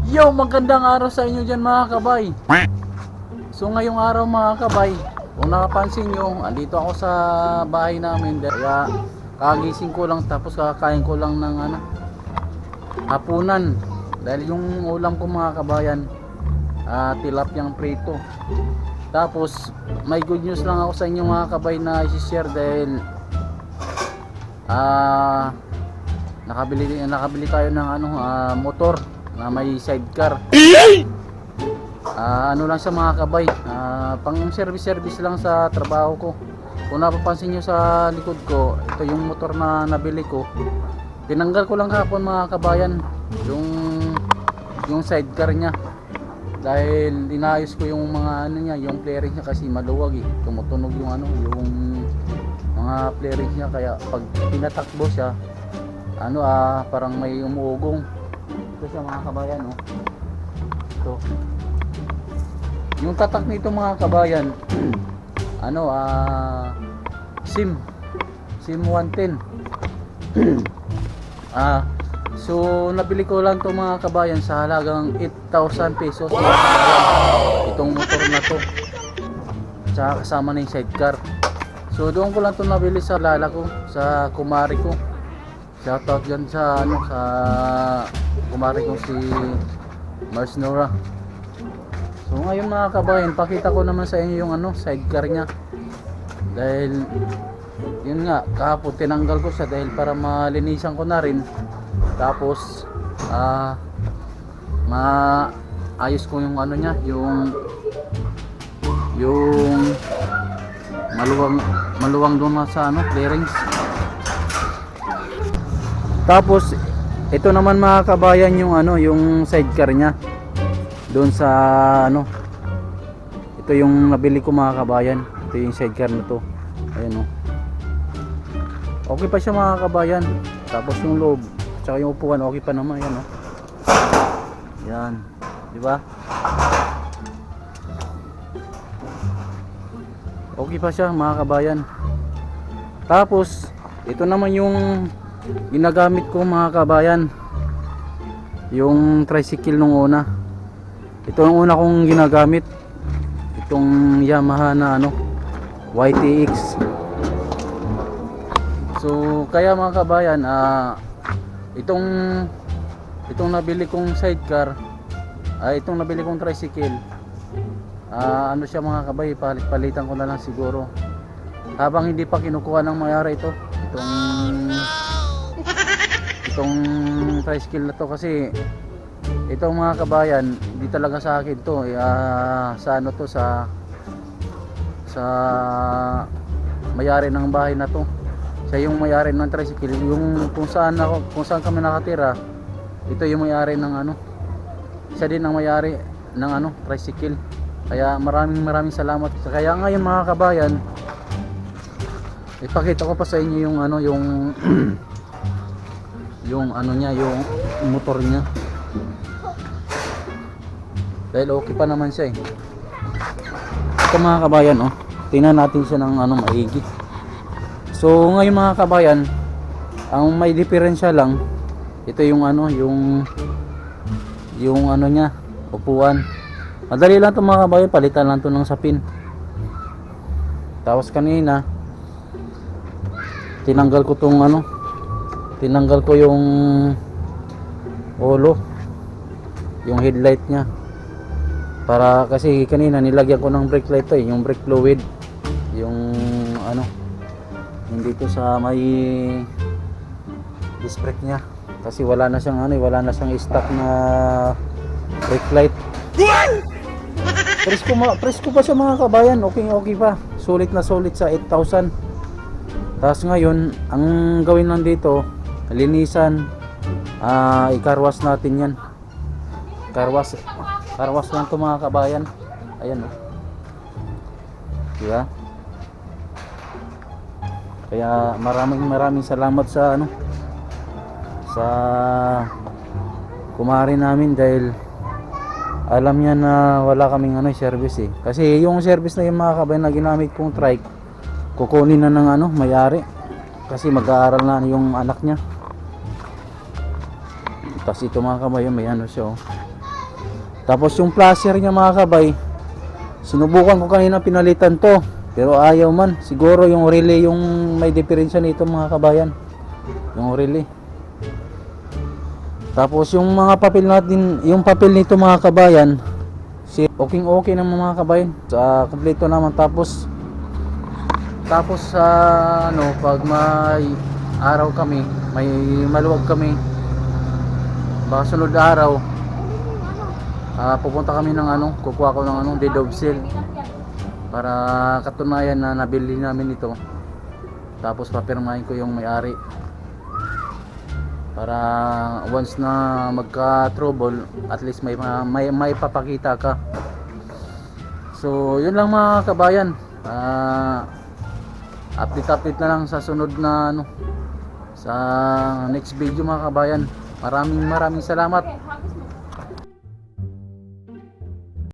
Yo, magandang araw sa inyo dyan mga kabay. So ngayong araw mga kabay, kung nakapansin nyo, andito ako sa bahay namin. Kaya kagising ko lang tapos kakain ko lang ng hapunan. Dahil yung ulam ko mga kabayan, tilapyang prito. Tapos may good news lang ako sa inyo mga kabay na i-share dahil nakabili tayo ng motor na may sidecar. Ano lang sa mga kabay, pang service lang sa trabaho ko. Kung napapansin nyo sa likod ko, ito yung motor na nabili ko. Tinanggal ko lang kahapon mga kabayan yung sidecar nya dahil inayos ko yung mga niya, yung flaring niya kasi maluwag tumutunog yung yung mga flaring niya, kaya pag pinatakbo siya parang may umuugong. Ito siya mga kabayan, ito yung tatak nito mga kabayan. SIM 110. So nabili ko lang to mga kabayan sa halagang 8,000 pesos mga kabayan, itong motor na to, tsaka kasama na yung sidecar. So doon ko lang to nabili sa lala ko, sa kumari ko. Shoutout dyan sa sa kumari ko si Mars Nora. So ngayon mga kabayan, pakita ko naman sa inyo yung sidecar nya. Dahil yun nga, kahapon tinanggal ko siya dahil para malinisan ko na rin. Tapos maayos ko yung nya, yung maluwang doon sa clearings. Tapos ito naman mga kabayan yung yung sidecar nya doon sa ito yung nabili ko mga kabayan. Ito yung sidecar na to, ayun okay pa siya mga kabayan. Tapos yung loob tsaka yung upuan okay pa naman, yan yan, di ba? Okay pa siya mga kabayan. Tapos ito naman yung ginagamit ko mga kabayan, yung tricycle nung una. Ito ang una kong ginagamit, itong Yamaha na YTX. So kaya mga kabayan, itong nabili kong sidecar, itong nabili kong tricycle, siya mga kabay, palitan ko na lang siguro habang hindi pa kinukuha ng mayari itong tricycle na to. Kasi itong mga kabayan, hindi talaga sa akin to, sa mayari ng bahay na to. Siya yung mayari ng tricycle, yung kung saan kami nakatira. Ito yung mayari ng siya din ang mayari ng tricycle. Kaya maraming salamat. Kaya ngayon mga kabayan, ipakita ko pa sa inyo yung yung niya, yung motor niya. Dahil okay pa naman siya Ito mga kabayan, tingnan natin siya ng maigi. So ngayon mga kabayan, ang may diferensya lang, ito yung yung niya, upuan. Madali lang to mga kabayan, palitan lang to ng sapin. Tapos kanina tinanggal ko yung ulo, yung headlight nya, para kasi kanina nilagyan ko ng brake light yung brake fluid, yung hindi dito sa may disc brake nya, kasi wala na siyang stock na brake light. Presko pa siya mga kabayan, okay pa, sulit na sulit sa 8,000. Tapos ngayon ang gawin lang dito, linisan, i-carwash natin yan. Carwash lang to mga kabayan. Ayan diba? Kaya maraming salamat sa sa kumari namin, dahil alam niya na wala kaming service kasi yung service na yung mga kabayan na ginamit kong trike, kukunin na ng may-ari kasi mag-aaral na yung anak niya. Tapos ito mga kabayan, may siya Tapos yung flasher niya mga kabay, sinubukan ko kanina pinalitan to, pero ayaw man. Siguro yung relay yung may diferensya nito mga kabayan, yung relay. Tapos yung mga papel natin, yung papel nito mga kabayan, okay ng mga kabayan, sa kompleto naman. Tapos sa ano, pag may araw kami, may maluwag kami, baka sunod araw, pupunta kami ng ano, kukuha ko ng ano, deed of sale, para katunayan na nabili namin ito. Tapos papirmahin ko yung may-ari, para once na magka-trouble, at least may papakita ka. So yun lang mga kabayan. Update na lang sa sunod na ano, sa next video mga kabayan. Maraming salamat.